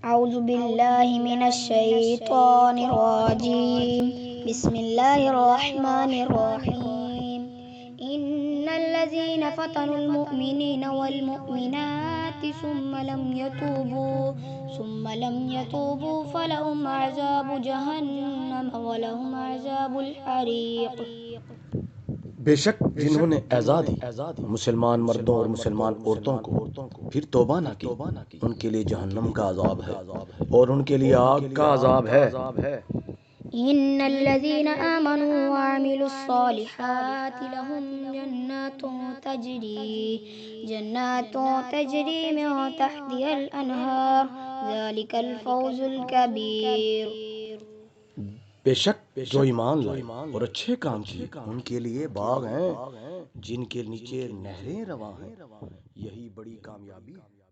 اعوذ باللہ من الشیطان الرجیم بسم اللہ الرحمن الرحیم ان الذین فتنوا المؤمنین والمؤمنات ثم لم يتوبوا فلهم عذاب جہنم ولهم عذاب الحریق۔ بے شک جنہوں نے ایذا دی مسلمان مردوں اور مسلمان عورتوں کو پھر توبہ نہ کی، ان کے لیے جہنم کا عذاب ہے اور ان کے لیے آگ کا عذاب ہے۔ ان الذين آمنوا وعملوا الصالحات لهم جنات تجري من تحتها الانهار ذلك الفوز الكبير۔ بے شک جو ایمان لائے اور اچھے کام کیے ان کے لیے باغ ہیں جن کے نیچے نہریں رواں ہیں، یہی بڑی کامیابی ہے۔